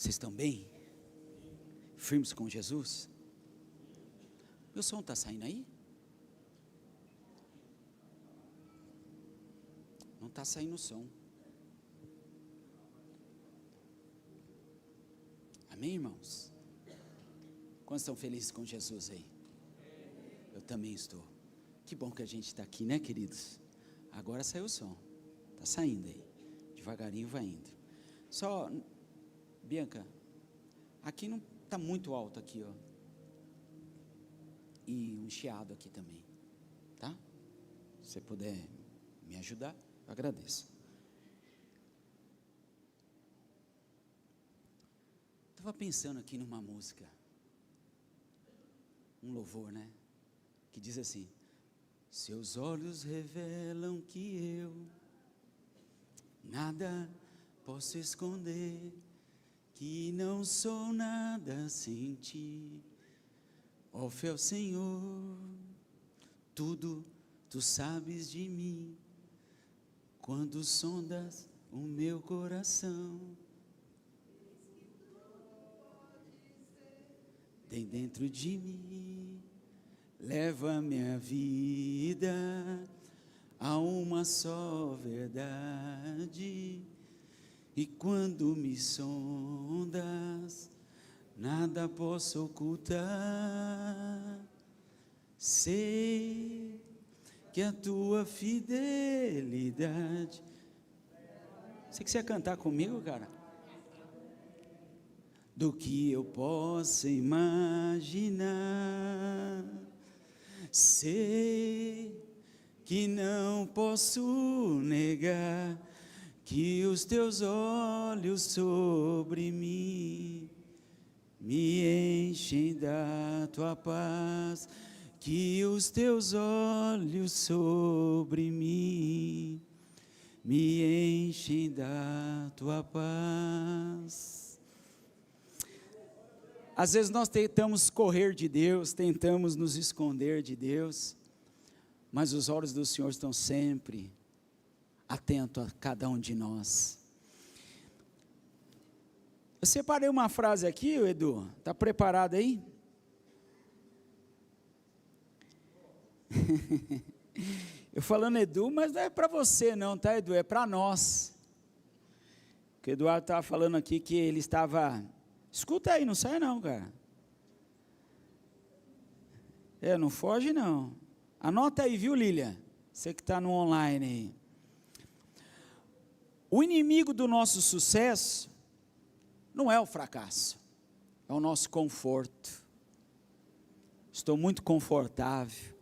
Vocês estão bem? Firmes com Jesus? Meu som está saindo aí? Não está saindo o som. Amém, irmãos? Quantos estão felizes com Jesus aí? Eu também estou. Que bom que a gente está aqui, né, queridos? Agora saiu o som. Está saindo aí. Devagarinho vai indo. Só, Bianca, aqui não está muito alto aqui, ó. E um chiado aqui também, tá? Se você puder me ajudar, eu agradeço. Estava pensando aqui numa música, um louvor, né? Que diz assim: seus olhos revelam que eu nada posso esconder, que não sou nada sem ti. Ó fiel Senhor, tudo tu sabes de mim, quando sondas o meu coração. Tem dentro de mim, leva minha vida a uma só verdade. E quando me sondas, nada posso ocultar. Sei que a tua fidelidade. Você que você ia cantar comigo, cara? Do que eu possa imaginar, sei que não posso negar que os teus olhos sobre mim me enchem da tua paz, que os teus olhos sobre mim me enchem da tua paz. Às vezes nós tentamos correr de Deus, tentamos nos esconder de Deus, mas os olhos do Senhor estão sempre atentos a cada um de nós. Eu separei uma frase aqui, Edu, está preparado aí? Eu falando Edu, mas não é para você não, tá, Edu? É para nós. O Eduardo estava falando aqui que ele estava... Escuta aí, não sai não, cara. Não foge não. Anota aí, viu, Lília? Você que está no online aí. O inimigo do nosso sucesso não é o fracasso, é o nosso conforto. Estou muito confortável.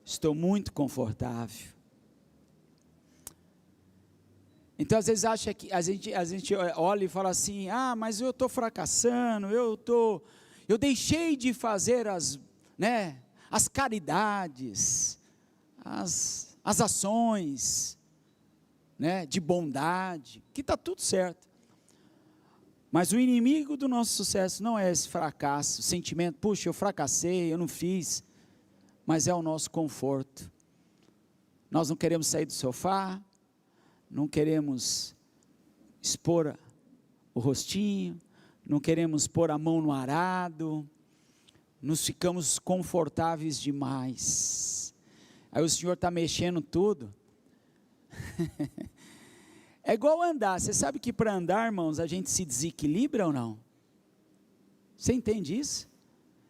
Estou muito confortável. Então, às vezes, acha que a gente olha e fala assim: mas eu estou fracassando, eu deixei de fazer as caridades, as ações, de bondade, que está tudo certo. Mas o inimigo do nosso sucesso não é esse fracasso, sentimento, puxa, eu fracassei, eu não fiz, mas é o nosso conforto. Nós não queremos sair do sofá, não queremos expor o rostinho, não queremos pôr a mão no arado, nos ficamos confortáveis demais. Aí o Senhor está mexendo tudo. É igual andar. Você sabe que para andar, irmãos, a gente se desequilibra ou não? Você entende isso?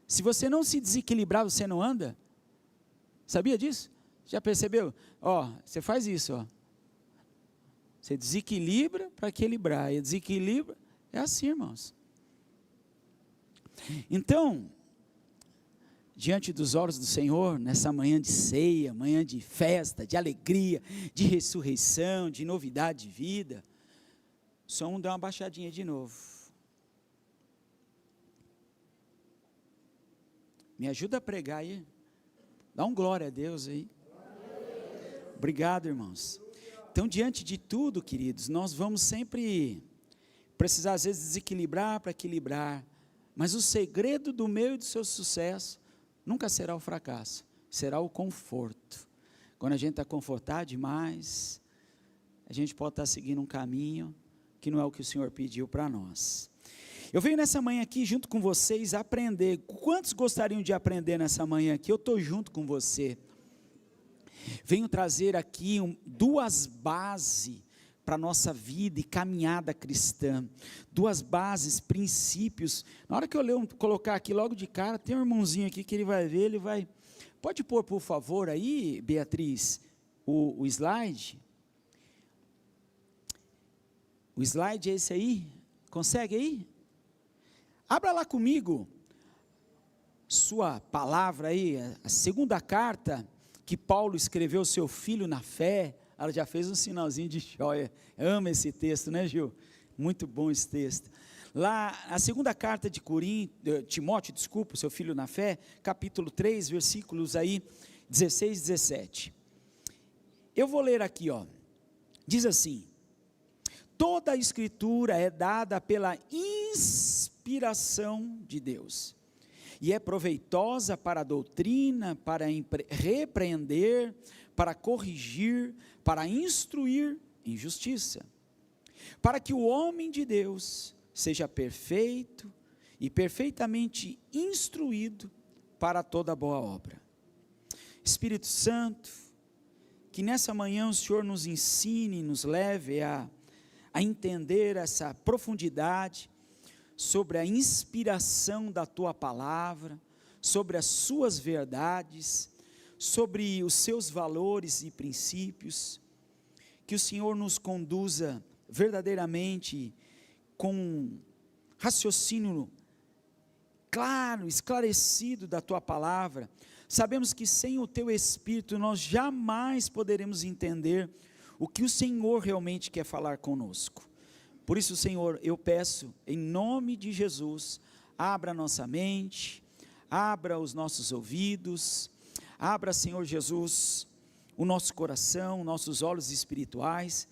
Se você não se desequilibrar, você não anda? Sabia disso? Já percebeu? Você faz isso, Você desequilibra para equilibrar, e desequilibra, é assim, irmãos. Então, diante dos olhos do Senhor, nessa manhã de ceia, manhã de festa, de alegria, de ressurreição, de novidade de vida, o som dá uma baixadinha de novo. Me ajuda a pregar aí, dá um glória a Deus aí. Obrigado, irmãos. Então, diante de tudo, queridos, nós vamos sempre precisar, às vezes, desequilibrar para equilibrar, mas o segredo do meu e do seu sucesso nunca será o fracasso, será o conforto. Quando a gente está confortado demais, a gente pode estar seguindo um caminho que não é o que o Senhor pediu para nós. Eu venho nessa manhã aqui junto com vocês aprender. Quantos gostariam de aprender nessa manhã aqui? Eu estou junto com você. Venho trazer aqui duas bases para a nossa vida e caminhada cristã. Duas bases, princípios. Na hora que eu colocar aqui logo de cara, tem um irmãozinho aqui que ele vai ver, ele vai... Pode pôr, por favor, aí, Beatriz, o slide. O slide é esse aí? Consegue aí? Abra lá comigo, sua palavra aí, a segunda carta que Paulo escreveu ao seu filho na fé. Ela já fez um sinalzinho de joia. Ama esse texto, né, Gil? Muito bom esse texto. Lá, a segunda carta de Timóteo, seu filho na fé, capítulo 3, versículos aí, 16 e 17. Eu vou ler aqui, ó. Diz assim: toda a escritura é dada pela inspiração de Deus, e é proveitosa para a doutrina, para repreender, para corrigir, para instruir em justiça, para que o homem de Deus seja perfeito e perfeitamente instruído para toda boa obra. Espírito Santo, que nessa manhã o Senhor nos ensine, nos leve a entender essa profundidade sobre a inspiração da Tua palavra, sobre as Suas verdades, sobre os Seus valores e princípios. Que o Senhor nos conduza verdadeiramente com raciocínio claro, esclarecido da Tua palavra. Sabemos que sem o Teu Espírito nós jamais poderemos entender o que o Senhor realmente quer falar conosco. Por isso, Senhor, eu peço, em nome de Jesus, abra nossa mente, abra os nossos ouvidos, abra, Senhor Jesus, o nosso coração, nossos olhos espirituais,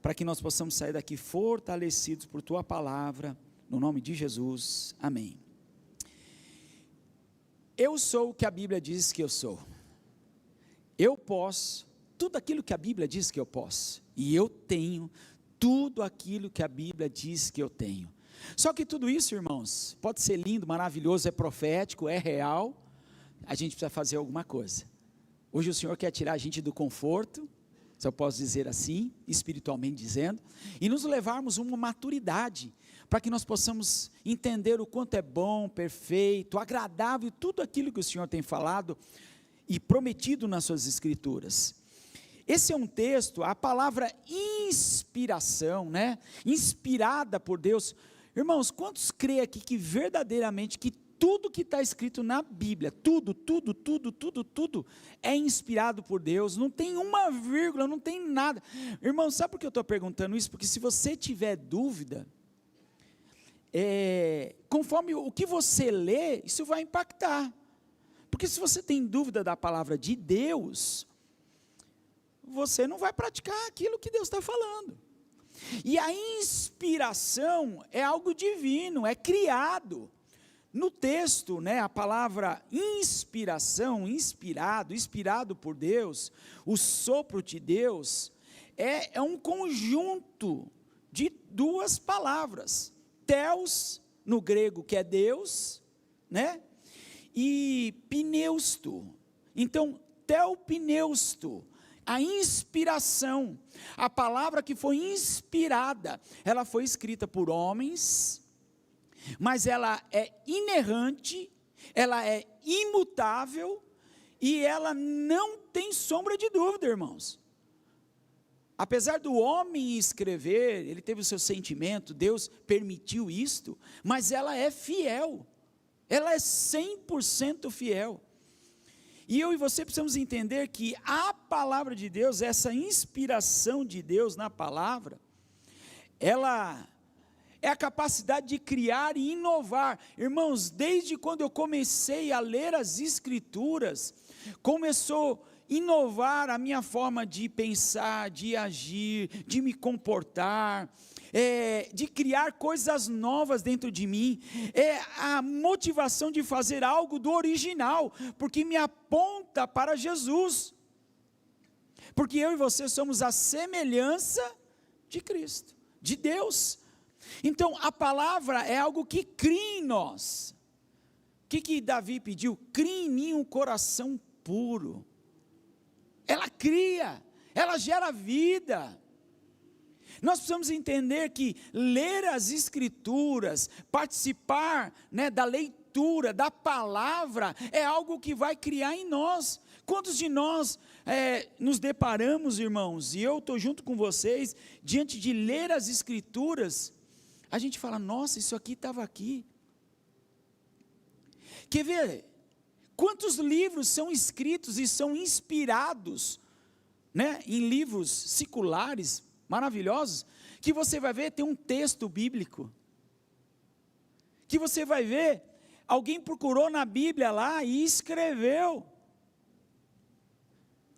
para que nós possamos sair daqui fortalecidos por Tua palavra, no nome de Jesus, amém. Eu sou o que a Bíblia diz que eu sou. Eu posso tudo aquilo que a Bíblia diz que eu posso, e eu tenho tudo aquilo que a Bíblia diz que eu tenho. Só que tudo isso, irmãos, pode ser lindo, maravilhoso, é profético, é real, a gente precisa fazer alguma coisa. Hoje o Senhor quer tirar a gente do conforto, se eu posso dizer assim, espiritualmente dizendo, e nos levarmos a uma maturidade, para que nós possamos entender o quanto é bom, perfeito, agradável, tudo aquilo que o Senhor tem falado e prometido nas suas escrituras. Esse é um texto, a palavra inspiração, né? Inspirada por Deus. Irmãos, quantos creem aqui que verdadeiramente que tudo que está escrito na Bíblia, tudo é inspirado por Deus, não tem uma vírgula, não tem nada. Irmãos, sabe por que eu estou perguntando isso? Porque se você tiver dúvida, conforme o que você lê, isso vai impactar. Porque se você tem dúvida da palavra de Deus, você não vai praticar aquilo que Deus está falando. E a inspiração é algo divino, é criado. No texto, né, a palavra inspiração, inspirado por Deus, o sopro de Deus, é um conjunto de duas palavras. Theos, no grego, que é Deus, né? E pneusto. Então, theopneusto, a inspiração, a palavra que foi inspirada, ela foi escrita por homens, mas ela é inerrante, ela é imutável, e ela não tem sombra de dúvida, irmãos. Apesar do homem escrever, ele teve o seu sentimento, Deus permitiu isto, mas ela é fiel, ela é 100% fiel. E eu e você precisamos entender que a palavra de Deus, essa inspiração de Deus na palavra, ela é a capacidade de criar e inovar. Irmãos, desde quando eu comecei a ler as Escrituras, começou a inovar a minha forma de pensar, de agir, de me comportar, de criar coisas novas dentro de mim, a motivação de fazer algo do original, porque me aponta para Jesus, porque eu e você somos a semelhança de Cristo. de Deus. Então a palavra é algo que cria em nós. O que Davi pediu? Cria em mim um coração puro. Ela cria, ela gera vida. Nós precisamos entender que ler as Escrituras, participar, da leitura, da palavra, é algo que vai criar em nós. Quantos de nós nos deparamos, irmãos, e eu estou junto com vocês, diante de ler as Escrituras, a gente fala, nossa, isso aqui estava aqui. Quer ver? Quantos livros são escritos e são inspirados, em livros seculares, maravilhosos, que você vai ver, tem um texto bíblico, que você vai ver, alguém procurou na Bíblia lá e escreveu.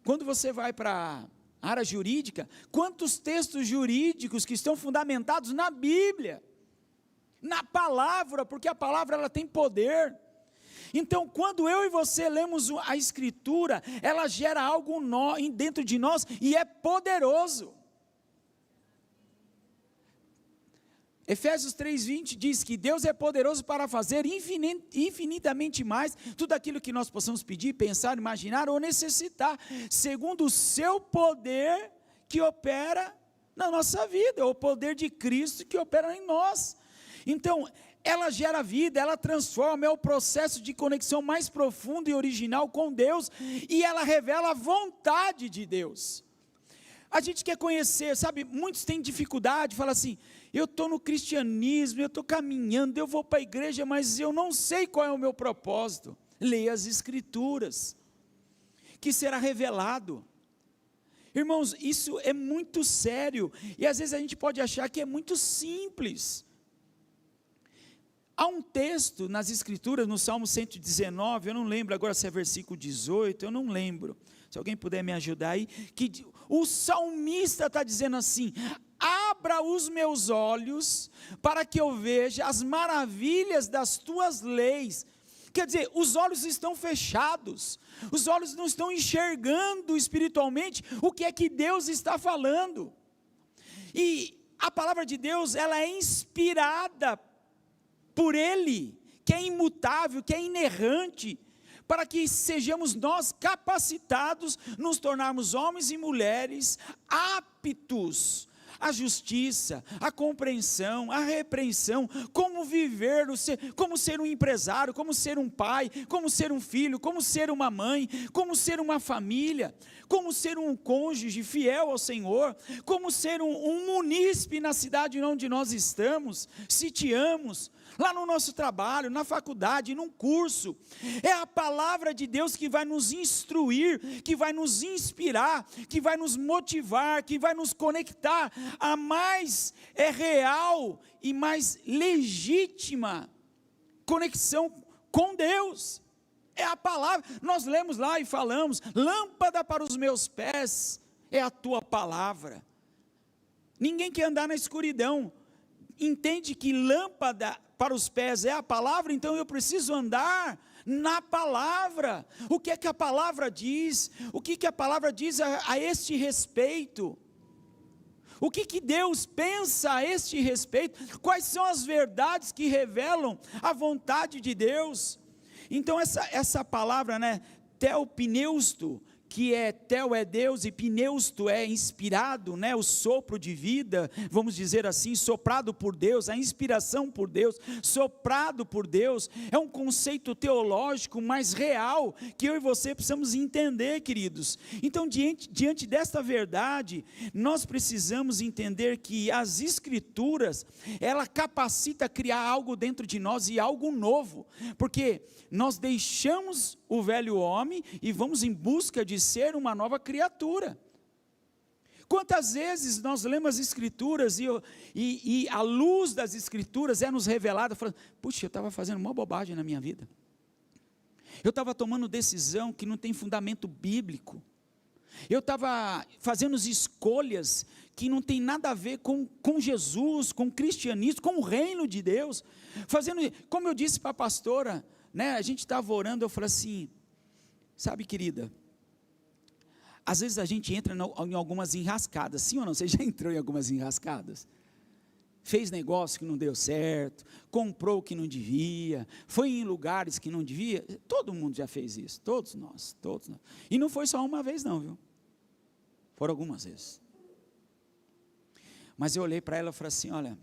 Quando você vai para a área jurídica, quantos textos jurídicos que estão fundamentados na Bíblia, na palavra, porque a palavra ela tem poder. Então, quando eu e você lemos a Escritura, ela gera algo dentro de nós e é poderoso. Efésios 3:20 diz que Deus é poderoso para fazer infinitamente mais, tudo aquilo que nós possamos pedir, pensar, imaginar ou necessitar, segundo o seu poder que opera na nossa vida, o poder de Cristo que opera em nós. Então, ela gera vida, ela transforma, é o processo de conexão mais profundo e original com Deus, e ela revela a vontade de Deus. A gente quer conhecer, sabe, muitos têm dificuldade, falam assim, eu estou no cristianismo, eu estou caminhando, eu vou para a igreja, mas eu não sei qual é o meu propósito. Leia as Escrituras, que será revelado. Irmãos, isso é muito sério, e às vezes a gente pode achar que é muito simples. Há um texto nas Escrituras, no Salmo 119, eu não lembro agora se é versículo 18, eu não lembro, se alguém puder me ajudar aí, que o salmista está dizendo assim, abra os meus olhos, para que eu veja as maravilhas das tuas leis. Quer dizer, os olhos estão fechados, os olhos não estão enxergando espiritualmente, o que é que Deus está falando, e a palavra de Deus, ela é inspirada por Ele, que é imutável, que é inerrante, para que sejamos nós capacitados, nos tornarmos homens e mulheres aptos à justiça, à compreensão, à repreensão, como viver, como ser um empresário, como ser um pai, como ser um filho, como ser uma mãe, como ser uma família, como ser um cônjuge fiel ao Senhor, como ser um munícipe na cidade onde nós estamos, sitiamos, lá no nosso trabalho, na faculdade, num curso. É a palavra de Deus que vai nos instruir, que vai nos inspirar, que vai nos motivar, que vai nos conectar a mais real e mais legítima conexão com Deus. É a palavra, nós lemos lá e falamos, lâmpada para os meus pés é a tua palavra. Ninguém quer andar na escuridão, entende que lâmpada para os pés é a palavra, então eu preciso andar na palavra. O que é que a palavra diz? O que a palavra diz a este respeito? O que Deus pensa a este respeito? Quais são as verdades que revelam a vontade de Deus? Então essa palavra, theopneusto, que theo é Deus e pneusto é inspirado, o sopro de vida, vamos dizer assim, soprado por Deus, a inspiração por Deus, soprado por Deus, é um conceito teológico mais real, que eu e você precisamos entender, queridos. Então, diante desta verdade, nós precisamos entender que as Escrituras, ela capacita a criar algo dentro de nós e algo novo, porque nós deixamos o velho homem e vamos em busca de ser uma nova criatura. Quantas vezes nós lemos as Escrituras e a luz das Escrituras é nos revelada, falando, puxa, eu estava fazendo uma bobagem na minha vida, eu estava tomando decisão que não tem fundamento bíblico, eu estava fazendo escolhas que não tem nada a ver com Jesus, com o cristianismo, com o reino de Deus, como eu disse para a pastora, a gente estava orando, eu falei assim, sabe, querida, às vezes a gente entra em algumas enrascadas, sim ou não? Você já entrou em algumas enrascadas? fez negócio que não deu certo, comprou o que não devia, foi em lugares que não devia. Todo mundo já fez isso, todos nós. E não foi só uma vez não, viu? Foram algumas vezes. Mas eu olhei para ela e falei assim, olha,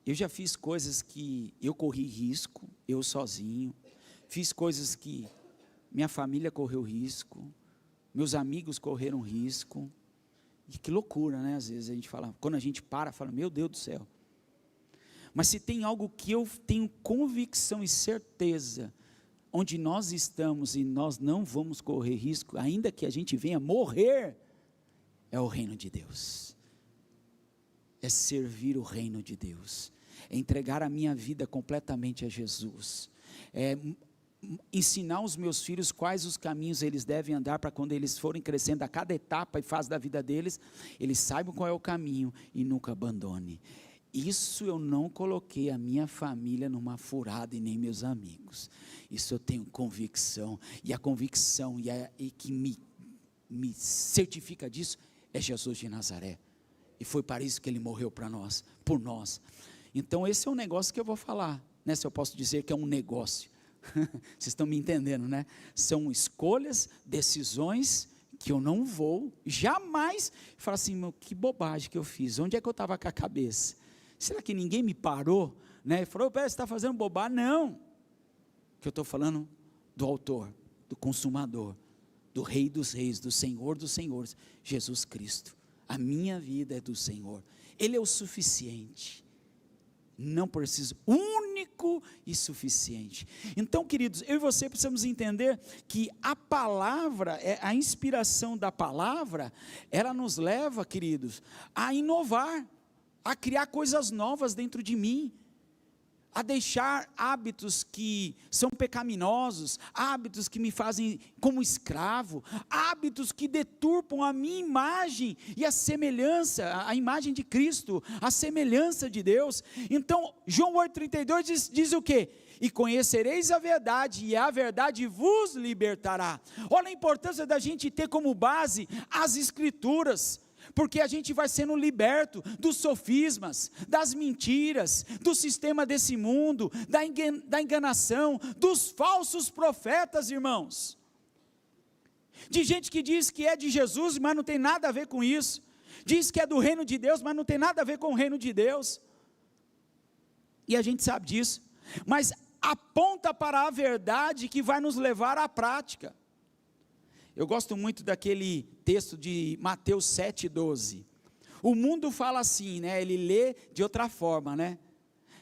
eu já fiz coisas que eu corri risco, eu sozinho, fiz coisas que minha família correu risco, meus amigos correram risco, e que loucura, né? Às vezes a gente fala, quando a gente fala, meu Deus do céu. Mas se tem algo que eu tenho convicção e certeza, onde nós estamos e nós não vamos correr risco, ainda que a gente venha morrer, é o reino de Deus, é servir o reino de Deus, é entregar a minha vida completamente a Jesus, é ensinar os meus filhos quais os caminhos eles devem andar, para quando eles forem crescendo a cada etapa e fase da vida deles, eles saibam qual é o caminho e nunca abandone. Isso eu não coloquei a minha família numa furada e nem meus amigos, isso eu tenho convicção, e a convicção e que me certifica disso, é Jesus de Nazaré, e foi para isso que ele morreu para nós, por nós. Então esse é um negócio que eu vou falar, né? Se eu posso dizer que é um negócio, vocês estão me entendendo, né? São escolhas, decisões que eu não vou jamais falar assim, meu, que bobagem que eu fiz, onde é que eu estava com a cabeça? Será que ninguém me parou, né? E falou, você está fazendo bobagem? Não, que eu estou falando do autor, do consumador, do Rei dos Reis, do Senhor dos Senhores, Jesus Cristo. A minha vida é do Senhor, Ele é o suficiente, não preciso, único e suficiente. Então, queridos, eu e você precisamos entender que a palavra, a inspiração da palavra, ela nos leva, queridos, a inovar, a criar coisas novas dentro de mim, a deixar hábitos que são pecaminosos, hábitos que me fazem como escravo, hábitos que deturpam a minha imagem e a semelhança, a imagem de Cristo, a semelhança de Deus. Então, João 8,32 diz o quê? E conhecereis a verdade, e a verdade vos libertará. Olha a importância da gente ter como base as Escrituras, porque a gente vai sendo liberto dos sofismas, das mentiras, do sistema desse mundo, da enganação, dos falsos profetas, irmãos, de gente que diz que é de Jesus, mas não tem nada a ver com isso, diz que é do reino de Deus, mas não tem nada a ver com o reino de Deus, e a gente sabe disso, mas aponta para a verdade que vai nos levar à prática. Eu gosto muito daquele texto de Mateus 7,12. O mundo fala assim, né? Ele lê de outra forma, né?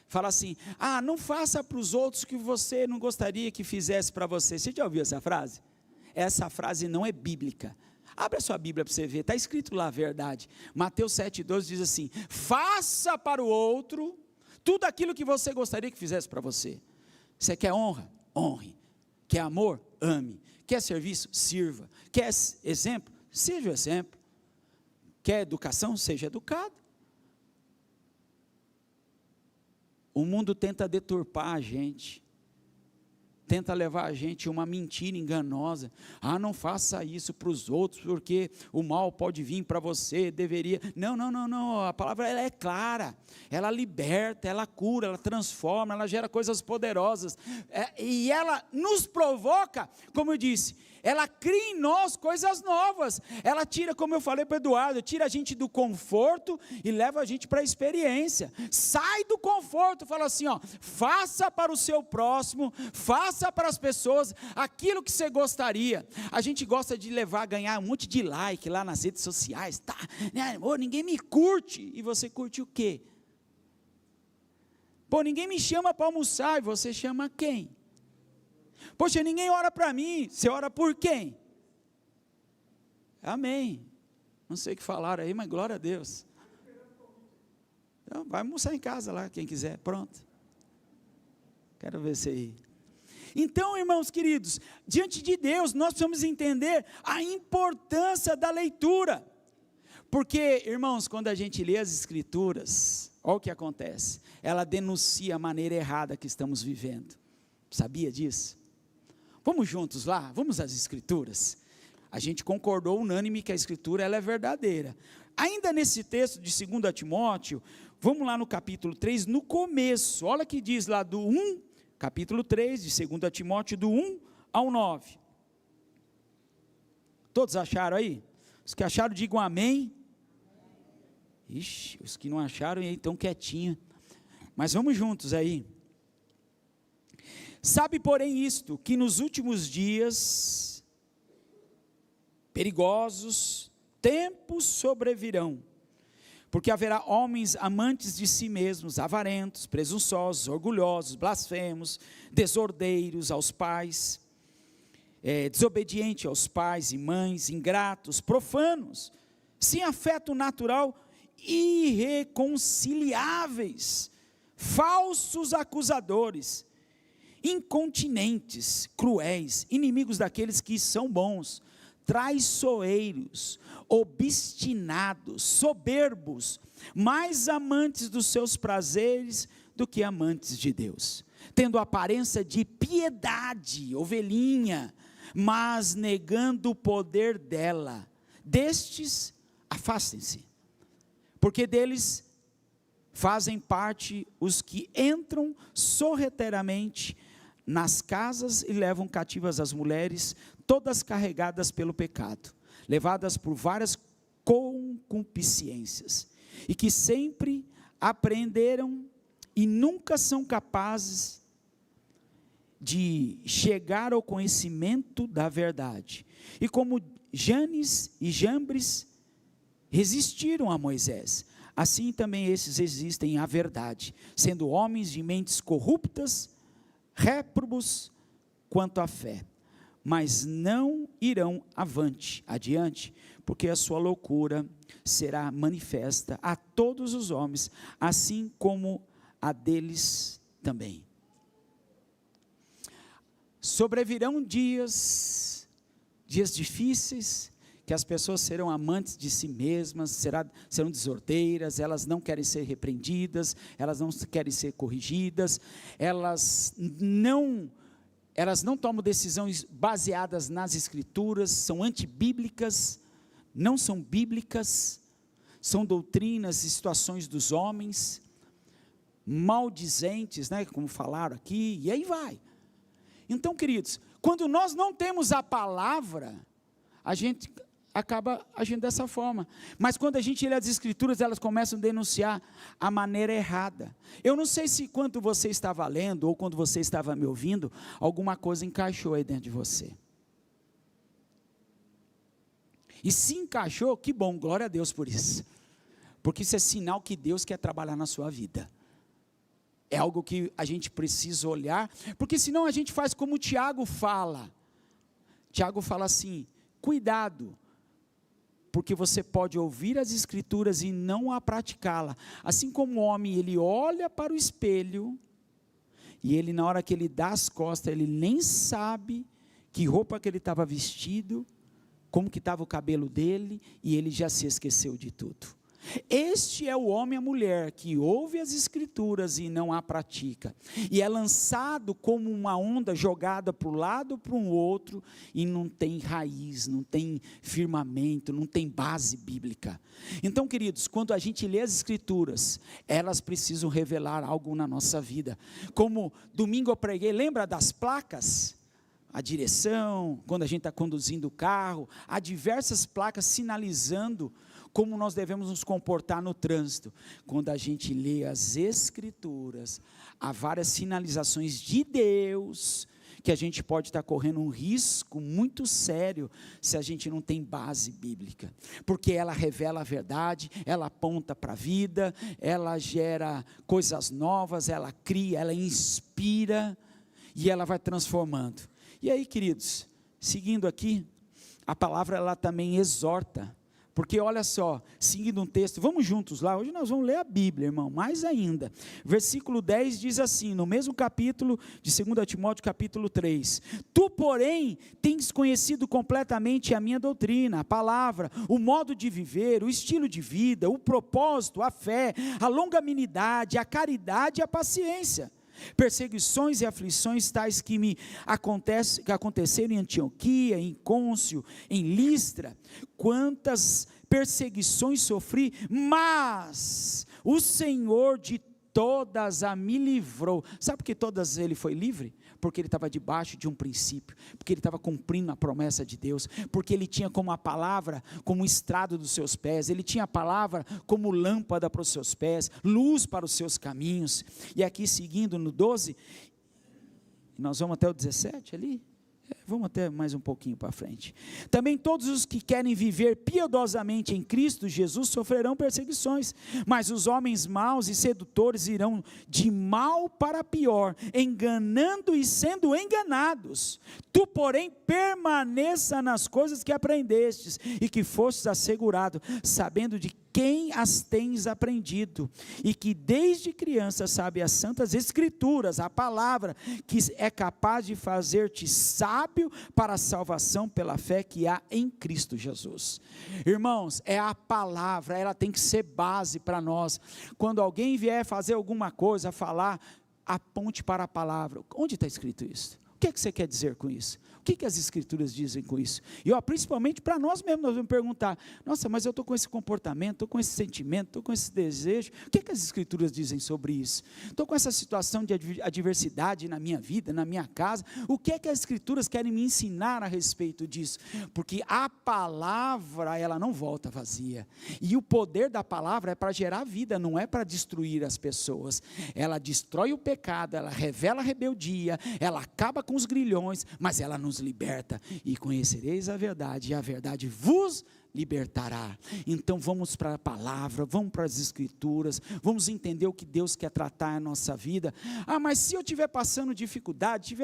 Fala assim, não faça para os outros o que você não gostaria que fizesse para você. Você já ouviu essa frase? Essa frase não é bíblica. Abre a sua Bíblia para você ver, está escrito lá a verdade. Mateus 7,12 diz assim, faça para o outro tudo aquilo que você gostaria que fizesse para você. Você quer honra? Honre. Quer amor? Ame. Quer serviço? Sirva. Quer exemplo? Seja o exemplo. Quer educação? Seja educado. O mundo tenta deturpar a gente, tenta levar a gente a uma mentira enganosa. Não faça isso para os outros, porque o mal pode vir para você, deveria. Não, a palavra ela é clara, ela liberta, ela cura, ela transforma, ela gera coisas poderosas, e ela nos provoca, como eu disse, ela cria em nós coisas novas, ela tira, como eu falei para o Eduardo, tira a gente do conforto e leva a gente para a experiência. Sai do conforto, fala assim, faça para o seu próximo, faça para as pessoas aquilo que você gostaria. A gente gosta de ganhar um monte de like lá nas redes sociais, tá? Ninguém me curte, e você curte o quê? Ninguém me chama para almoçar, e você chama quem? Poxa, ninguém ora para mim, você ora por quem? Amém. Não sei o que falaram aí, mas glória a Deus. Então, vai almoçar em casa lá, quem quiser, pronto. Quero ver você aí. Então, irmãos queridos, diante de Deus, nós precisamos entender a importância da leitura. Porque, irmãos, quando a gente lê as Escrituras, olha o que acontece. Ela denuncia a maneira errada que estamos vivendo. Sabia disso? Vamos juntos lá, vamos às Escrituras. A gente concordou unânime que a Escritura ela é verdadeira. Ainda nesse texto de 2 Timóteo, vamos lá no capítulo 3, no começo, olha que diz lá do 1, capítulo 3 de 2 Timóteo, do 1 ao 9. Todos acharam aí? Os que acharam, digam amém. Ixi, os que não acharam, aí estão quietinhos. Mas vamos juntos aí. Sabe, porém, isto, que nos últimos dias perigosos tempos sobrevirão, porque haverá homens amantes de si mesmos, avarentos, presunçosos, orgulhosos, blasfemos, desordeiros aos pais, desobedientes aos pais e mães, ingratos, profanos, sem afeto natural, irreconciliáveis, falsos acusadores, incontinentes, cruéis, inimigos daqueles que são bons, traiçoeiros, obstinados, soberbos, mais amantes dos seus prazeres do que amantes de Deus, tendo aparência de piedade, ovelhinha, mas negando o poder dela. Destes, afastem-se, porque deles fazem parte os que entram sorrateiramente nas casas e levam cativas as mulheres, todas carregadas pelo pecado, levadas por várias concupiscências, e que sempre aprenderam e nunca são capazes de chegar ao conhecimento da verdade. E como Janes e Jambres resistiram a Moisés, assim também esses resistem à verdade, sendo homens de mentes corruptas, réprobos quanto à fé, mas não irão adiante, porque a sua loucura será manifesta a todos os homens, assim como a deles também. Sobrevirão dias difíceis, que as pessoas serão amantes de si mesmas, serão desordeiras, elas não querem ser repreendidas, elas não querem ser corrigidas, elas não tomam decisões baseadas nas escrituras, são antibíblicas, não são bíblicas, são doutrinas e situações dos homens, maldizentes, né, como falaram aqui, e aí vai. Então, queridos, quando nós não temos a palavra, a gente acaba agindo dessa forma, mas quando a gente lê as escrituras, elas começam a denunciar a maneira errada. Eu não sei se quando você estava lendo, ou quando você estava me ouvindo, alguma coisa encaixou aí dentro de você, e se encaixou, que bom, glória a Deus por isso, porque isso é sinal que Deus quer trabalhar na sua vida, é algo que a gente precisa olhar, porque senão a gente faz como o Tiago fala assim, cuidado, porque você pode ouvir as escrituras e não a praticá-la, assim como o homem, ele olha para o espelho, e ele na hora que ele dá as costas, ele nem sabe que roupa que ele estava vestido, como que estava o cabelo dele, e ele já se esqueceu de tudo. Este é o homem e a mulher que ouve as escrituras e não a pratica, e é lançado como uma onda jogada para um lado ou para um outro, e não tem raiz, não tem firmamento, não tem base bíblica. Então, queridos, quando a gente lê as escrituras, elas precisam revelar algo na nossa vida, como domingo eu preguei, lembra das placas? A direção, quando a gente está conduzindo o carro, há diversas placas sinalizando como nós devemos nos comportar no trânsito. Quando a gente lê as escrituras, há várias sinalizações de Deus, que a gente pode estar correndo um risco muito sério, se a gente não tem base bíblica, porque ela revela a verdade, ela aponta para a vida, ela gera coisas novas, ela cria, ela inspira, e ela vai transformando. E aí, queridos, seguindo aqui, a palavra ela também exorta, porque olha só, seguindo um texto, vamos juntos lá, hoje nós vamos ler a Bíblia, irmão, mais ainda, versículo 10 diz assim, no mesmo capítulo de 2 Timóteo capítulo 3, tu porém tens conhecido completamente a minha doutrina, a palavra, o modo de viver, o estilo de vida, o propósito, a fé, a longanimidade, a caridade e a paciência, perseguições e aflições tais que aconteceram em Antioquia, em Côncio, em Listra, quantas perseguições sofri, mas o Senhor de todas a me livrou. Sabe por que todas ele foi livre? Porque ele estava debaixo de um princípio, porque ele estava cumprindo a promessa de Deus, porque ele tinha como a palavra, como o estrado dos seus pés, ele tinha a palavra como lâmpada para os seus pés, luz para os seus caminhos. E aqui seguindo no 12, nós vamos até o 17 ali? Vamos até mais um pouquinho para frente. Também todos os que querem viver piedosamente em Cristo Jesus sofrerão perseguições, mas os homens maus e sedutores irão de mal para pior, enganando e sendo enganados. Tu, porém, permaneça nas coisas que aprendestes e que fostes assegurado, sabendo de quem as tens aprendido, e que desde criança sabe as santas escrituras, a palavra que é capaz de fazer-te sábio para a salvação pela fé que há em Cristo Jesus. Irmãos, é a palavra, ela tem que ser base para nós. Quando alguém vier fazer alguma coisa, falar, aponte para a palavra. Onde está escrito isso? O que você quer dizer com isso? O que as escrituras dizem com isso? E principalmente para nós mesmos, nós vamos perguntar, nossa, mas eu estou com esse comportamento, estou com esse sentimento, estou com esse desejo, o que as escrituras dizem sobre isso? Estou com essa situação de adversidade na minha vida, na minha casa, o que as escrituras querem me ensinar a respeito disso? Porque a palavra, ela não volta vazia, e o poder da palavra é para gerar vida, não é para destruir as pessoas. Ela destrói o pecado, ela revela a rebeldia, ela acaba com os grilhões, mas ela nos liberta, e conhecereis a verdade, e a verdade vos libertará. Então vamos para a palavra, vamos para as escrituras, vamos entender o que Deus quer tratar na nossa vida. Mas se eu estiver passando dificuldade,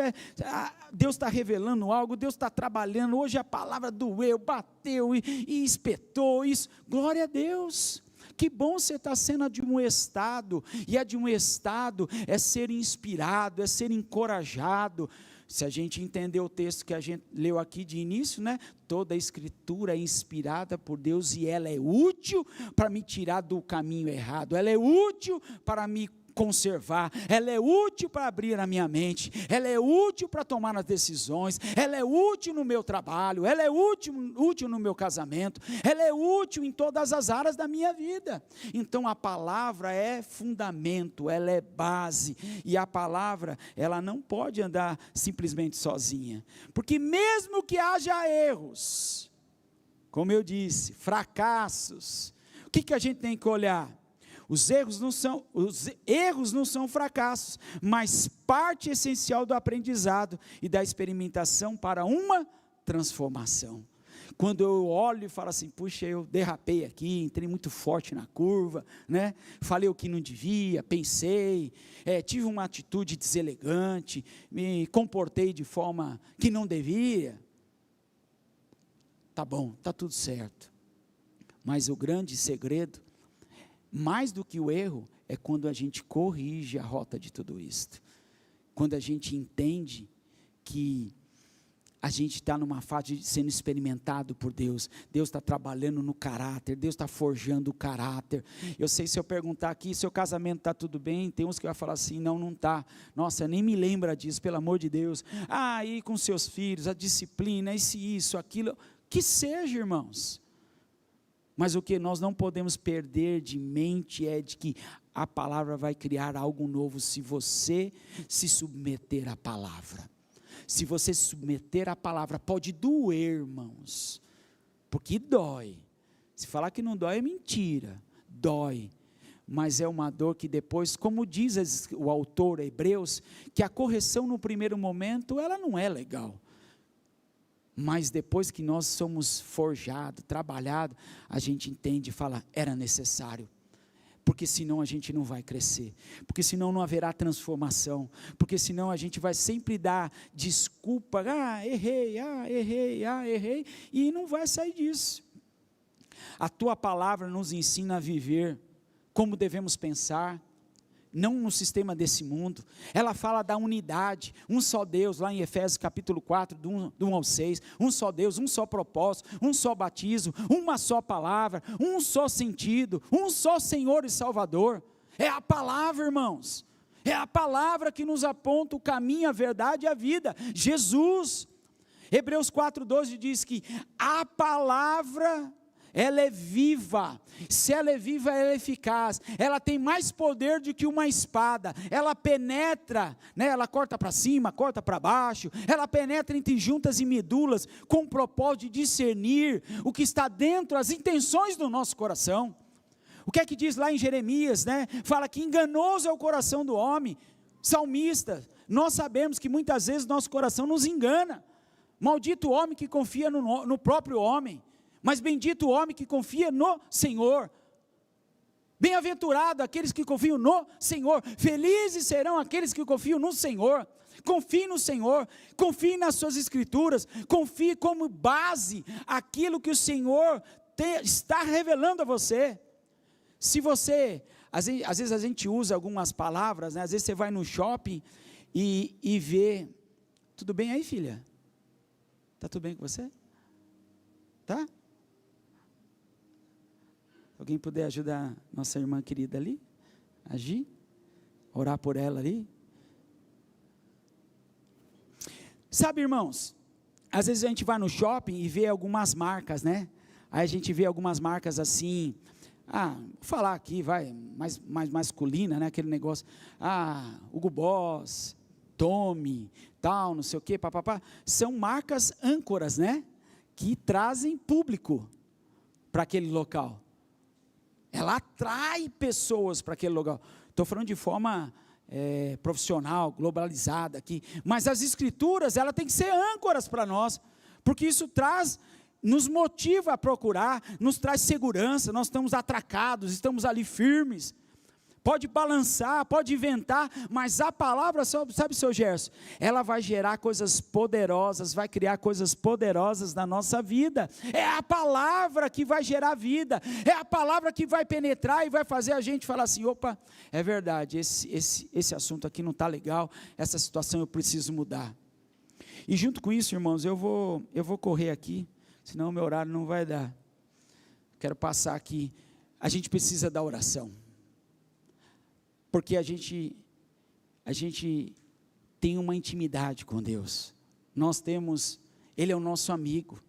Deus está revelando algo, Deus está trabalhando, hoje a palavra doeu, bateu e espetou isso, glória a Deus. Que bom você estar sendo admoestado, e admoestado é ser inspirado, é ser encorajado. Se a gente entender o texto que a gente leu aqui de início, né? Toda a escritura é inspirada por Deus e ela é útil para me tirar do caminho errado, ela é útil para me conservar, ela é útil para abrir a minha mente, ela é útil para tomar as decisões, ela é útil no meu trabalho, ela é útil no meu casamento, ela é útil em todas as áreas da minha vida. Então a palavra é fundamento, ela é base, e a palavra, ela não pode andar simplesmente sozinha, porque mesmo que haja erros, como eu disse, fracassos, o que a gente tem que olhar? Os erros não são fracassos, mas parte essencial do aprendizado e da experimentação para uma transformação. Quando eu olho e falo assim, puxa, eu derrapei aqui, entrei muito forte na curva, né? Falei o que não devia, pensei, tive uma atitude deselegante, me comportei de forma que não devia. Tá bom, tá tudo certo. Mas o grande segredo, mais do que o erro, é quando a gente corrige a rota de tudo isto. Quando a gente entende que a gente está numa fase de sendo experimentado por Deus. Deus está trabalhando no caráter, Deus está forjando o caráter. Eu sei, se eu perguntar aqui, seu casamento está tudo bem, tem uns que vai falar assim, não está. Nossa, nem me lembra disso, pelo amor de Deus. E com seus filhos, a disciplina, isso, aquilo, que seja, irmãos. Mas o que nós não podemos perder de mente é de que a palavra vai criar algo novo se você se submeter à palavra. Se você se submeter à palavra, pode doer, irmãos, porque dói. Se falar que não dói é mentira, dói. Mas é uma dor que depois, como diz o autor Hebreus, que a correção no primeiro momento, ela não é legal. Mas depois que nós somos forjados, trabalhados, a gente entende e fala, era necessário. Porque senão a gente não vai crescer. Porque senão não haverá transformação. Porque senão a gente vai sempre dar desculpa. Errei. E não vai sair disso. A tua palavra nos ensina a viver como devemos pensar. Não no sistema desse mundo. Ela fala da unidade, um só Deus, lá em Efésios capítulo 4, do 1 ao 6, um só Deus, um só propósito, um só batismo, uma só palavra, um só sentido, um só Senhor e Salvador. É a palavra, irmãos, é a palavra que nos aponta o caminho, a verdade e a vida, Jesus. Hebreus 4,12 diz que a palavra ela é viva. Se ela é viva, ela é eficaz. Ela tem mais poder do que uma espada. Ela penetra, né? Ela corta para cima, corta para baixo. Ela penetra entre juntas e medulas, com o propósito de discernir o que está dentro, as intenções do nosso coração. O que é que diz lá em Jeremias, né? Fala que enganoso é o coração do homem. Salmista, nós sabemos que muitas vezes nosso coração nos engana. Maldito o homem que confia no próprio homem, mas bendito o homem que confia no Senhor. Bem-aventurado aqueles que confiam no Senhor, felizes serão aqueles que confiam no Senhor. Confie no Senhor, confie nas suas escrituras, confie como base aquilo que o Senhor está revelando a você. Se você, às vezes a gente usa algumas palavras, né? Às vezes você vai no shopping e vê, tudo bem aí, filha? Está tudo bem com você? Tá? Alguém puder ajudar nossa irmã querida ali? Agir? Orar por ela ali? Sabe, irmãos, às vezes a gente vai no shopping e vê algumas marcas, né? Aí a gente vê algumas marcas assim, vou falar aqui, mais masculina, né? Aquele negócio, Hugo Boss, Tommy, tal, não sei o que, papapá, são marcas âncoras, né? Que trazem público para aquele local. Ela atrai pessoas para aquele local. Estou falando de forma profissional, globalizada aqui, mas as escrituras, ela tem que ser âncoras para nós, porque isso nos motiva a procurar, nos traz segurança, nós estamos atracados, estamos ali firmes. Pode balançar, pode inventar, mas a palavra, sabe, seu Gerson, ela vai gerar coisas poderosas, vai criar coisas poderosas na nossa vida. É a palavra que vai gerar vida, é a palavra que vai penetrar e vai fazer a gente falar assim, opa, é verdade, esse assunto aqui não está legal, essa situação eu preciso mudar. E junto com isso, irmãos, eu vou correr aqui, senão o meu horário não vai dar. Quero passar aqui, a gente precisa da oração. Porque a gente tem uma intimidade com Deus, Ele é o nosso amigo.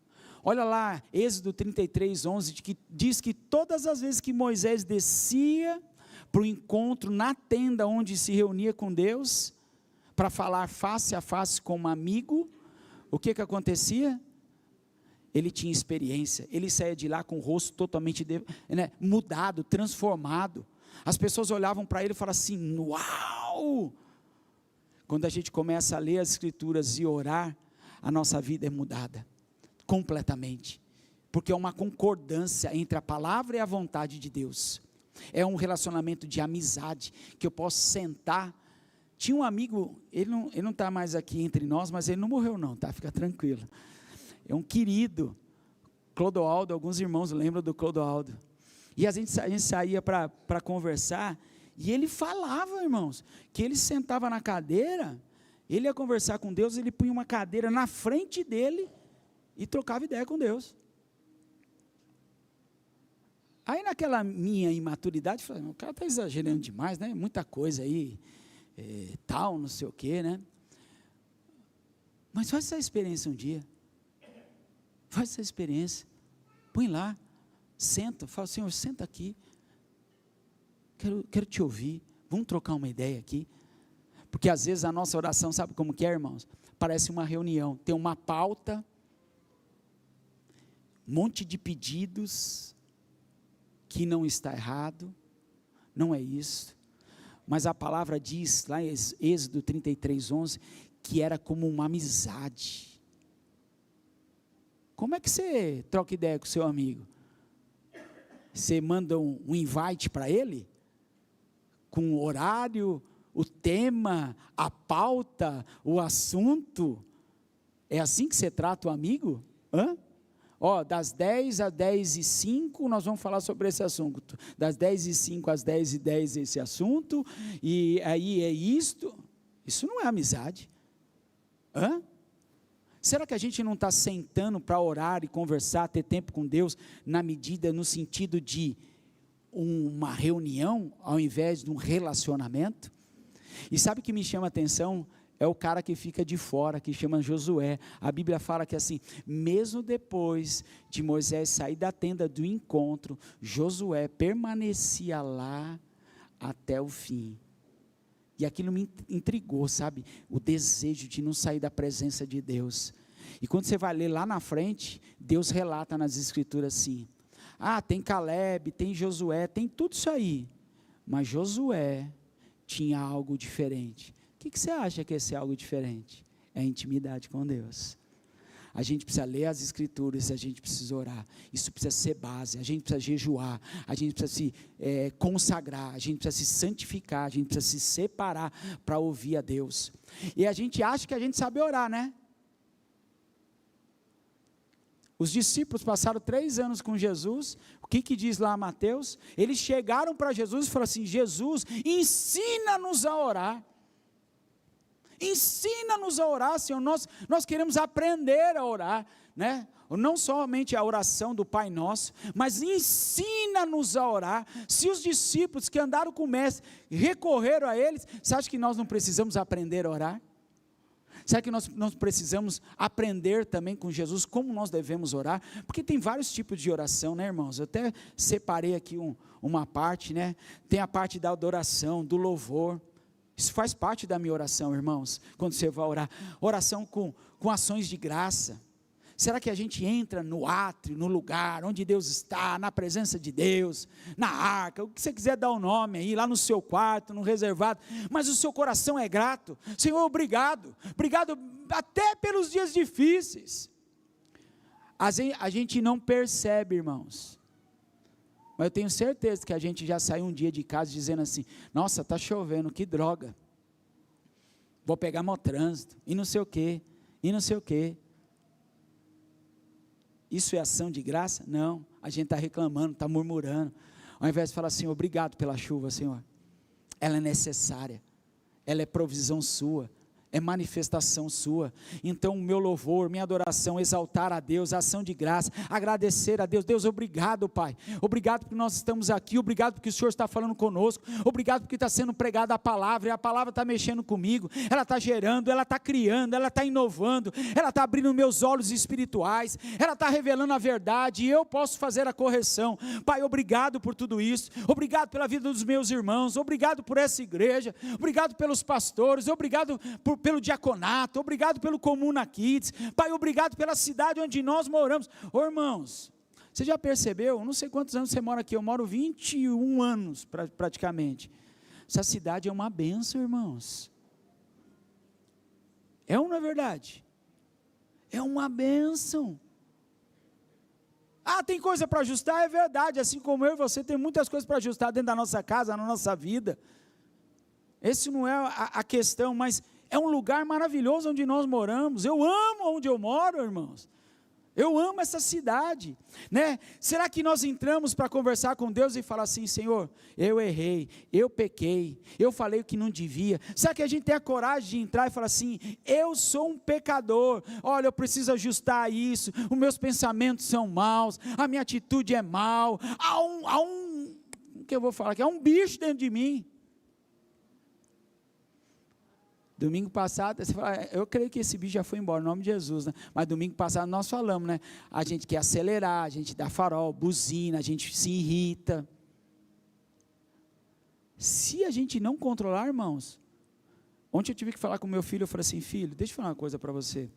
Olha lá, Êxodo 33:11, que diz que todas as vezes que Moisés descia para o encontro na tenda onde se reunia com Deus, para falar face a face com um amigo, o que acontecia? Ele tinha experiência, ele saía de lá com o rosto totalmente mudado, transformado. As pessoas olhavam para ele e falavam assim, uau! Quando a gente começa a ler as escrituras e orar, a nossa vida é mudada, completamente, porque é uma concordância entre a palavra e a vontade de Deus, é um relacionamento de amizade, que eu posso sentar. Tinha um amigo, ele não está mais aqui entre nós, mas ele não morreu não, tá? Fica tranquilo, é um querido, Clodoaldo, alguns irmãos lembram do Clodoaldo, e a gente saía para conversar, e ele falava, irmãos, que ele sentava na cadeira, ele ia conversar com Deus, ele punha uma cadeira na frente dele, e trocava ideia com Deus. Aí naquela minha imaturidade, eu falei, o cara está exagerando demais, né, muita coisa aí, tal, não sei o que, né, mas faz essa experiência um dia, faz essa experiência, põe lá, senta, fala, Senhor, senta aqui, quero te ouvir, vamos trocar uma ideia aqui, porque às vezes a nossa oração, sabe como que é, irmãos? Parece uma reunião, tem uma pauta, um monte de pedidos, que não está errado, não é isso, mas a palavra diz, lá em Êxodo 33:11, que era como uma amizade. Como é que você troca ideia com o seu amigo? Você manda um invite para ele, com o horário, o tema, a pauta, o assunto, é assim que você trata o amigo? Das 10 às 10:05 nós vamos falar sobre esse assunto, das 10:05 às 10:10 esse assunto, e aí é isto não é amizade, Será que a gente não está sentando para orar e conversar, ter tempo com Deus, no sentido de uma reunião, ao invés de um relacionamento? E sabe o que me chama a atenção? é o cara que fica de fora, que chama Josué. A Bíblia fala que assim, mesmo depois de Moisés sair da tenda do encontro, Josué permanecia lá até o fim. E aquilo me intrigou, sabe? O desejo de não sair da presença de Deus. E quando você vai ler lá na frente, Deus relata nas Escrituras assim, tem Caleb, tem Josué, tem tudo isso aí, mas Josué tinha algo diferente. O que você acha que é esse algo diferente? É a intimidade com Deus. A gente precisa ler as Escrituras, a gente precisa orar, isso precisa ser base, a gente precisa jejuar, a gente precisa se consagrar, a gente precisa se santificar, a gente precisa se separar para ouvir a Deus. E a gente acha que a gente sabe orar, né? Os discípulos passaram 3 anos com Jesus, o que diz lá Mateus? Eles chegaram para Jesus e falaram assim, Jesus, ensina-nos a orar. Ensina-nos a orar, Senhor, nós queremos aprender a orar, né? Não somente a oração do Pai Nosso, mas ensina-nos a orar. Se os discípulos que andaram com o Mestre recorreram a eles, você acha que nós não precisamos aprender a orar? Será que nós precisamos aprender também com Jesus como nós devemos orar? Porque tem vários tipos de oração, né, irmãos? Eu até separei aqui uma parte, né? Tem a parte da adoração, do louvor. Isso faz parte da minha oração, irmãos, quando você vai orar. Oração com ações de graça. Será que a gente entra no átrio, no lugar onde Deus está, na presença de Deus, na arca, o que você quiser dar o nome aí, lá no seu quarto, no reservado, mas o seu coração é grato? Senhor, obrigado até pelos dias difíceis. A gente não percebe, irmãos, mas eu tenho certeza que a gente já saiu um dia de casa dizendo assim, nossa, está chovendo, que droga, vou pegar mau trânsito, e não sei o quê. Isso é ação de graça? Não, a gente está reclamando, está murmurando, ao invés de falar assim, obrigado pela chuva, Senhor, ela é necessária, ela é provisão sua, é manifestação sua. Então o meu louvor, minha adoração, exaltar a Deus, a ação de graça, agradecer a Deus. Deus, obrigado, Pai, obrigado porque nós estamos aqui, obrigado porque o Senhor está falando conosco, obrigado porque está sendo pregada a palavra, e a palavra está mexendo comigo, ela está gerando, ela está criando, ela está inovando, ela está abrindo meus olhos espirituais, ela está revelando a verdade, e eu posso fazer a correção. Pai, obrigado por tudo isso, obrigado pela vida dos meus irmãos, obrigado por essa igreja, obrigado pelos pastores, obrigado pelo diaconato, obrigado pelo Comuna Kids, Pai, obrigado pela cidade onde nós moramos. Irmãos, você já percebeu, não sei quantos anos você mora aqui, eu moro 21 anos praticamente, essa cidade é uma bênção, irmãos, é ou não é verdade? É uma bênção. Tem coisa para ajustar, é verdade, assim como eu e você tem muitas coisas para ajustar dentro da nossa casa, na nossa vida, esse não é a questão, mas é um lugar maravilhoso onde nós moramos. Eu amo onde eu moro, irmãos. Eu amo essa cidade, né? Será que nós entramos para conversar com Deus e falar assim, Senhor, eu errei, eu pequei, eu falei o que não devia? Será que a gente tem a coragem de entrar e falar assim, eu sou um pecador, olha, eu preciso ajustar isso, os meus pensamentos são maus, a minha atitude é mal, o que eu vou falar aqui? Há um bicho dentro de mim. Domingo passado, você fala, eu creio que esse bicho já foi embora, em nome de Jesus, né? Mas domingo passado nós falamos, né? A gente quer acelerar, a gente dá farol, buzina, a gente se irrita. Se a gente não controlar, irmãos, ontem eu tive que falar com meu filho, eu falei assim, filho, deixa eu falar uma coisa para você.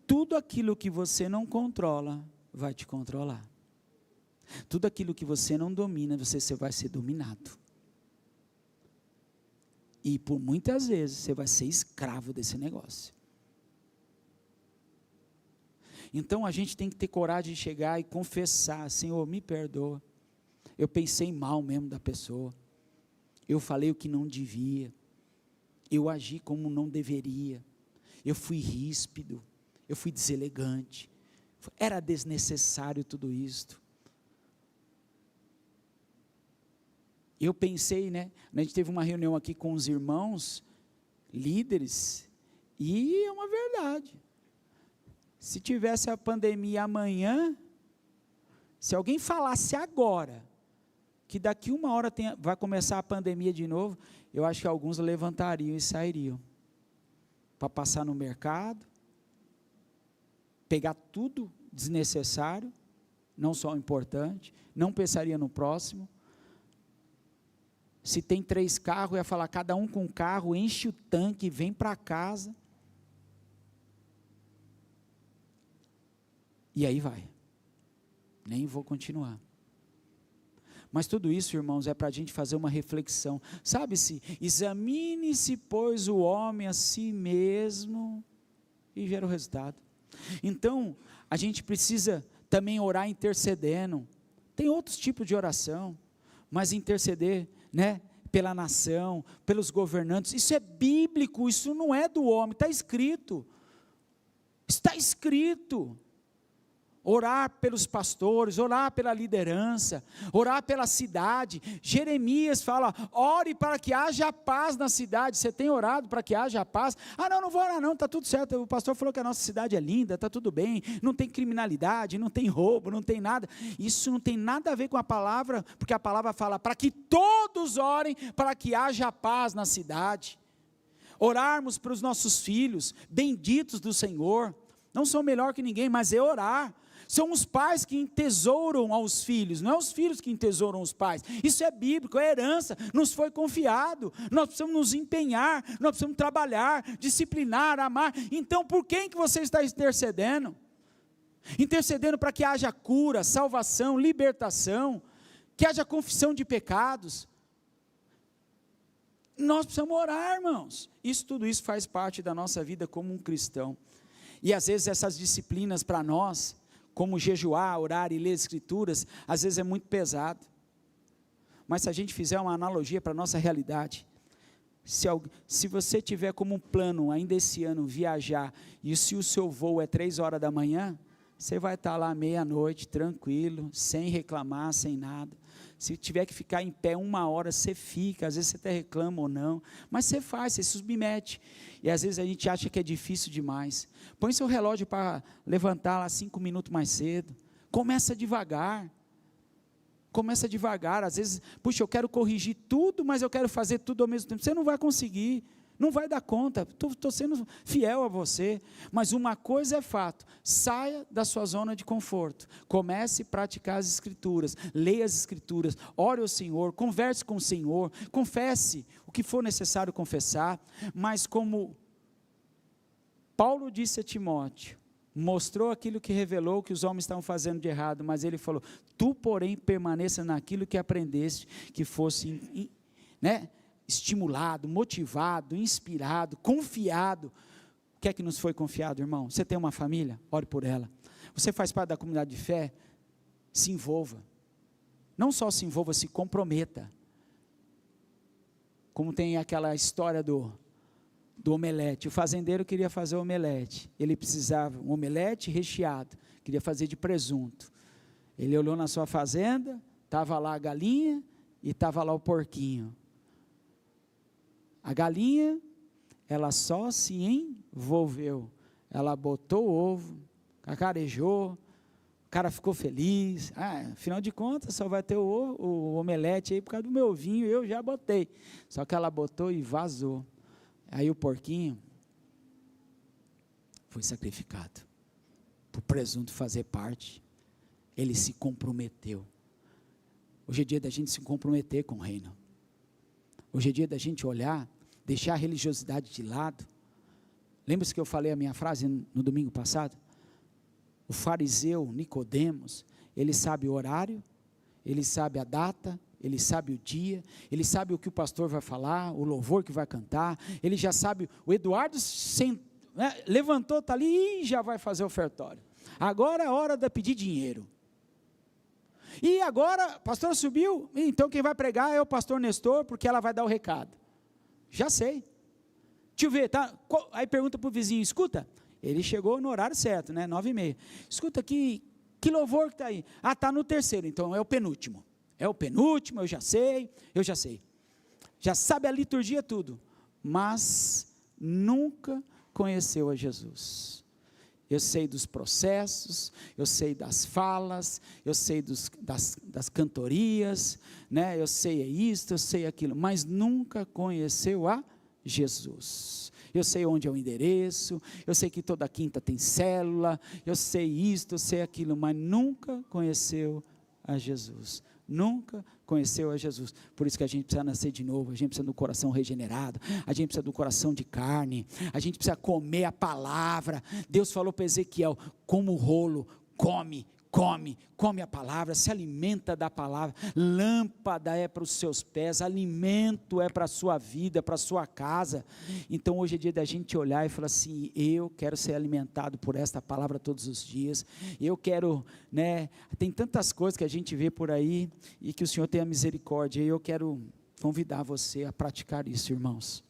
Tudo aquilo que você não controla, vai te controlar. Tudo aquilo que você não domina, você vai ser dominado. E por muitas vezes você vai ser escravo desse negócio. Então a gente tem que ter coragem de chegar e confessar, Senhor, me perdoa. Eu pensei mal mesmo da pessoa. Eu falei o que não devia. Eu agi como não deveria. Eu fui ríspido. Eu fui deselegante. Era desnecessário tudo isto. Eu pensei, né, a gente teve uma reunião aqui com os irmãos, líderes, e é uma verdade, se tivesse a pandemia amanhã, se alguém falasse agora, que daqui uma hora vai começar a pandemia de novo, eu acho que alguns levantariam e sairiam, para passar no mercado, pegar tudo desnecessário, não só o importante, não pensaria no próximo. Se tem 3 carros, ia falar, cada um com um carro, enche o tanque, vem para casa. E aí vai. Nem vou continuar. Mas tudo isso, irmãos, é para a gente fazer uma reflexão. Sabe-se, examine-se, pois, o homem a si mesmo, e gera o resultado. Então, a gente precisa também orar intercedendo. Tem outros tipos de oração, mas interceder, né, pela nação, pelos governantes, isso é bíblico, isso não é do homem, está escrito. Está escrito. Orar pelos pastores, orar pela liderança, orar pela cidade. Jeremias fala, ore para que haja paz na cidade. Você tem orado para que haja paz? Ah, não vou orar não, está tudo certo, o pastor falou que a nossa cidade é linda, está tudo bem, não tem criminalidade, não tem roubo, não tem nada. Isso não tem nada a ver com a palavra, porque a palavra fala para que todos orem para que haja paz na cidade. Orarmos para os nossos filhos, benditos do Senhor, não são melhor que ninguém, mas é orar. São os pais que entesouram aos filhos, não é os filhos que entesouram os pais. Isso é bíblico, é herança, nos foi confiado. Nós precisamos nos empenhar, nós precisamos trabalhar, disciplinar, amar. Então, por quem que você está intercedendo? Intercedendo para que haja cura, salvação, libertação, que haja confissão de pecados. Nós precisamos orar, irmãos. Tudo isso faz parte da nossa vida como um cristão. E às vezes essas disciplinas para nós, como jejuar, orar e ler escrituras, às vezes é muito pesado. Mas se a gente fizer uma analogia para a nossa realidade, se você tiver como um plano ainda esse ano viajar, e se o seu voo é 3 horas da manhã, você vai estar lá meia-noite, tranquilo, sem reclamar, sem nada. Se tiver que ficar em pé 1 hora, você fica, às vezes você até reclama ou não, mas você faz, você se submete, e às vezes a gente acha que é difícil demais. Põe seu relógio para levantar lá 5 minutos mais cedo, começa devagar, às vezes, puxa, eu quero corrigir tudo, mas eu quero fazer tudo ao mesmo tempo, você não vai conseguir, não vai dar conta, estou sendo fiel a você, mas uma coisa é fato, saia da sua zona de conforto, comece a praticar as escrituras, leia as escrituras, ore ao Senhor, converse com o Senhor, confesse o que for necessário confessar, mas como Paulo disse a Timóteo, mostrou aquilo que revelou que os homens estavam fazendo de errado, mas ele falou, tu porém permaneça naquilo que aprendeste, que fosse, estimulado, motivado, inspirado, confiado. O que é que nos foi confiado, irmão? Você tem uma família? Ore por ela. Você faz parte da comunidade de fé? Se envolva. Não só se envolva, se comprometa. Como tem aquela história do omelete. O fazendeiro queria fazer omelete. Ele precisava um omelete recheado. Queria fazer de presunto. Ele olhou na sua fazenda, estava lá a galinha e estava lá o porquinho. A galinha, ela só se envolveu, ela botou o ovo, cacarejou, o cara ficou feliz, afinal de contas só vai ter o omelete aí por causa do meu vinho, eu já botei, só que ela botou e vazou, aí o porquinho foi sacrificado, para o presunto fazer parte, ele se comprometeu. Hoje é dia da gente se comprometer com o reino, hoje é dia da gente olhar, deixar a religiosidade de lado. Lembra-se que eu falei a minha frase no domingo passado? O fariseu Nicodemos, ele sabe o horário, ele sabe a data, ele sabe o dia, ele sabe o que o pastor vai falar, o louvor que vai cantar, ele já sabe, o Eduardo levantou, está ali e já vai fazer o ofertório. Agora é a hora de pedir dinheiro. E agora, o pastor subiu, então quem vai pregar é o pastor Nestor, porque ela vai dar o recado. Já sei. Deixa eu ver, tá? Aí pergunta para o vizinho, escuta, ele chegou no horário certo, 9h30. Escuta aqui, que louvor que está aí? Está no terceiro, então é o penúltimo. É o penúltimo, eu já sei. Já sabe a liturgia tudo, mas nunca conheceu a Jesus. Eu sei dos processos, eu sei das falas, eu sei das cantorias, né? Eu sei isto, eu sei aquilo, mas nunca conheceu a Jesus. Eu sei onde é o endereço, eu sei que toda quinta tem célula, eu sei isto, eu sei aquilo, mas nunca conheceu a Jesus. Nunca conheceu a Jesus. Por isso que a gente precisa nascer de novo, a gente precisa do coração regenerado, a gente precisa do coração de carne, a gente precisa comer a palavra. Deus falou para Ezequiel: como o rolo, come a palavra, se alimenta da palavra. Lâmpada é para os seus pés, alimento é para a sua vida, para a sua casa. Então hoje é dia da gente olhar e falar assim: eu quero ser alimentado por esta palavra todos os dias, eu quero, né, tem tantas coisas que a gente vê por aí, e que o Senhor tenha misericórdia, e eu quero convidar você a praticar isso, irmãos.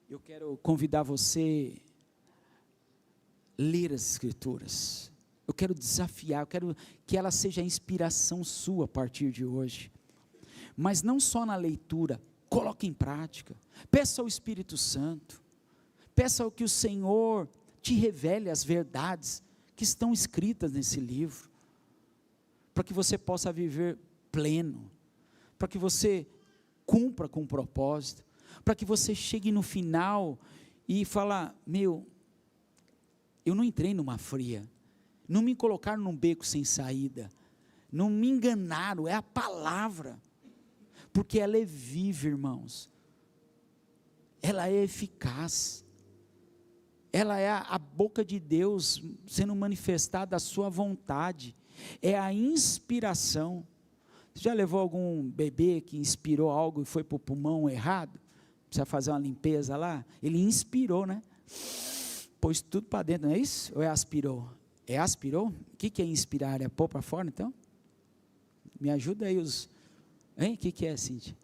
Eu quero convidar você ler as Escrituras. Eu quero desafiar, eu quero que ela seja a inspiração sua a partir de hoje. Mas não só na leitura, coloque em prática. Peça ao Espírito Santo, peça ao que o Senhor te revele as verdades que estão escritas nesse livro, para que você possa viver pleno, para que você cumpra com o propósito, para que você chegue no final e fala: eu não entrei numa fria, não me colocaram num beco sem saída, não me enganaram, é a palavra, porque ela é viva, irmãos, ela é eficaz, ela é a boca de Deus sendo manifestada a sua vontade, é a inspiração. Você já levou algum bebê que inspirou algo e foi para o pulmão errado? Precisa fazer uma limpeza lá? Ele inspirou, né? Pôs tudo para dentro, não é isso? Ou é aspirou? É aspirou? O que é inspirar? É pôr para fora, então? Me ajuda aí os... Hein? O que é, Cíntia?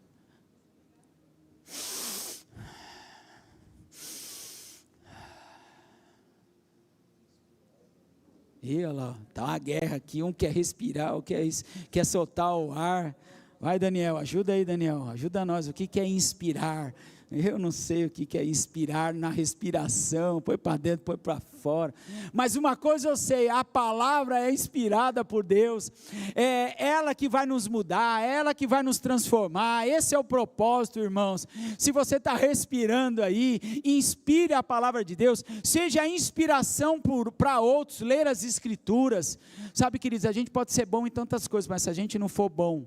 E olha lá, está uma guerra aqui, um quer respirar, o quer soltar o ar. Vai, Daniel, ajuda aí, Daniel, ajuda nós. O que é inspirar? Eu não sei o que é inspirar na respiração, põe para dentro, põe para fora, mas uma coisa eu sei: a palavra é inspirada por Deus, é ela que vai nos mudar, é ela que vai nos transformar. Esse é o propósito, irmãos. Se você está respirando aí, inspire a palavra de Deus, seja a inspiração para outros, ler as Escrituras. Sabe, queridos, a gente pode ser bom em tantas coisas, mas se a gente não for bom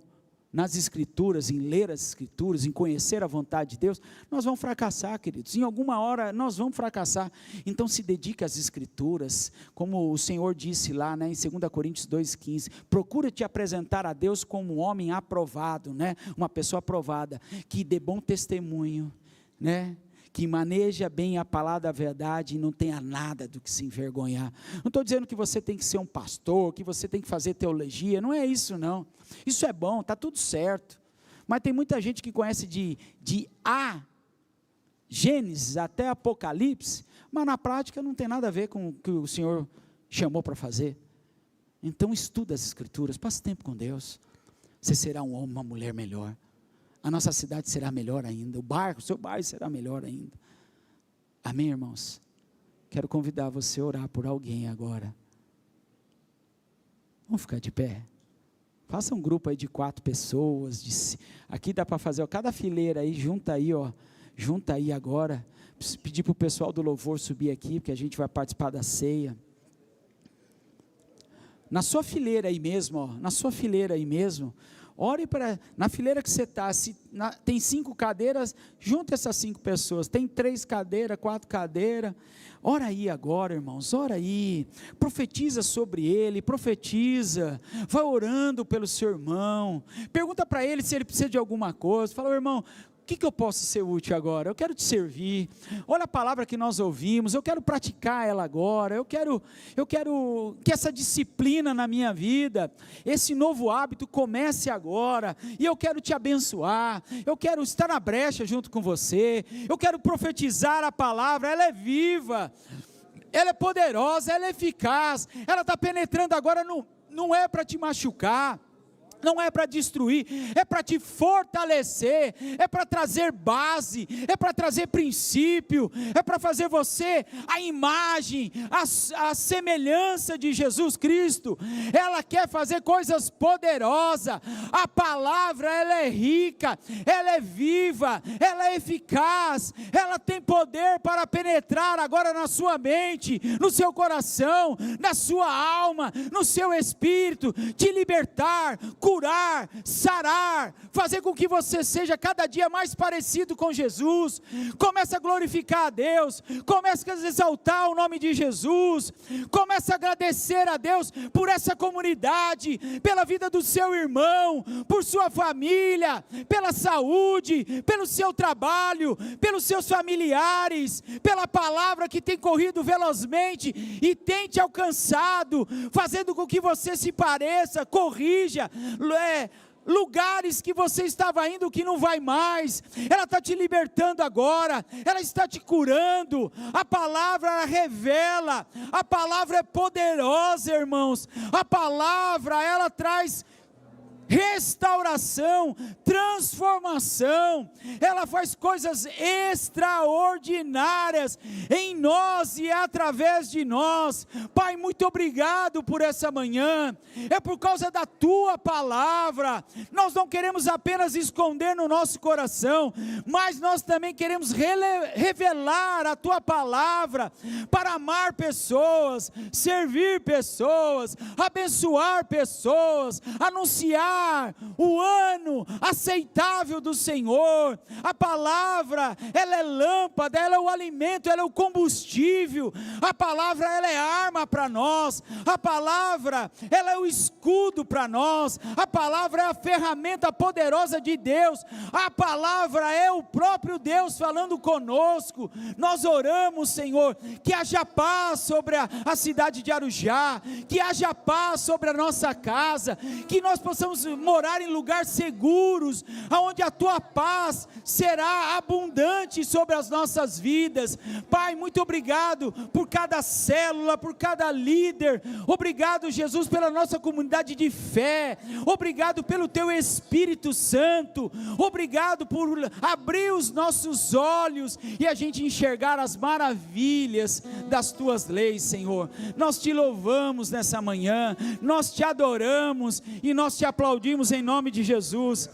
nas Escrituras, em ler as Escrituras, em conhecer a vontade de Deus, nós vamos fracassar, queridos. Em alguma hora nós vamos fracassar. Então se dedique às Escrituras, como o Senhor disse lá, né, em 2 Coríntios 2,15, procura te apresentar a Deus como um homem aprovado, né, uma pessoa aprovada, que dê bom testemunho, né, que maneja bem a palavra da verdade e não tenha nada do que se envergonhar. Não estou dizendo que você tem que ser um pastor, que você tem que fazer teologia, não é isso não. Isso é bom, está tudo certo, mas tem muita gente que conhece de Gênesis até Apocalipse, mas na prática não tem nada a ver com o que o Senhor chamou para fazer. Então estuda as Escrituras, passe tempo com Deus, você será um homem, uma mulher melhor. A nossa cidade será melhor ainda, o seu bairro será melhor ainda. Amém, irmãos? Quero convidar você a orar por alguém agora. Vamos ficar de pé? Faça um grupo aí de 4 pessoas, aqui dá para fazer, ó, cada fileira aí, junta aí agora. Preciso pedir para o pessoal do louvor subir aqui, porque a gente vai participar da ceia. Na sua fileira aí mesmo, ó, ore na fileira que você está, tem 5 cadeiras, junta essas 5 pessoas, tem 3 cadeiras, 4 cadeiras, ora aí agora, irmãos, ora aí, profetiza sobre ele, vai orando pelo seu irmão, pergunta para ele se ele precisa de alguma coisa, fala: irmão, o que eu posso ser útil agora? Eu quero te servir, olha a palavra que nós ouvimos, eu quero praticar ela agora, eu quero que essa disciplina na minha vida, esse novo hábito comece agora, e eu quero te abençoar, eu quero estar na brecha junto com você, eu quero profetizar a palavra, ela é viva, ela é poderosa, ela é eficaz, ela está penetrando agora, não é para te machucar, não é para destruir, é para te fortalecer, é para trazer base, é para trazer princípio, é para fazer você a imagem, a semelhança de Jesus Cristo. Ela quer fazer coisas poderosas. A palavra, ela é rica, ela é viva, ela é eficaz, ela tem poder para penetrar agora na sua mente, no seu coração, na sua alma, no seu espírito, te libertar, curar, sarar, fazer com que você seja cada dia mais parecido com Jesus. Comece a glorificar a Deus, comece a exaltar o nome de Jesus, comece a agradecer a Deus por essa comunidade, pela vida do seu irmão, por sua família, pela saúde, pelo seu trabalho, pelos seus familiares, pela palavra que tem corrido velozmente e tem te alcançado, fazendo com que você se pareça, corrija, lugares que você estava indo que não vai mais, ela está te libertando agora, ela está te curando. A palavra ela revela, a palavra é poderosa, irmãos, a palavra ela traz restauração, transformação, ela faz coisas extraordinárias em nós e através de nós. Pai, muito obrigado por essa manhã, é por causa da tua palavra. Nós não queremos apenas esconder no nosso coração, mas nós também queremos revelar a tua palavra para amar pessoas, servir pessoas, abençoar pessoas, anunciar o ano aceitável do Senhor. A palavra, ela é lâmpada, ela é o alimento, ela é o combustível. A palavra, ela é arma para nós. A palavra, ela é o escudo para nós. A palavra é a ferramenta poderosa de Deus. A palavra é o próprio Deus falando conosco. Nós oramos, Senhor, que haja paz sobre a cidade de Arujá, que haja paz sobre a nossa casa, que nós possamos morar em lugares seguros, aonde a tua paz será abundante sobre as nossas vidas. Pai, muito obrigado por cada célula, por cada líder. Obrigado, Jesus, pela nossa comunidade de fé. Obrigado pelo teu Espírito Santo. Obrigado por abrir os nossos olhos e a gente enxergar as maravilhas das tuas leis, Senhor. Nós te louvamos nessa manhã, nós te adoramos e nós te aplaudimos em nome de Jesus.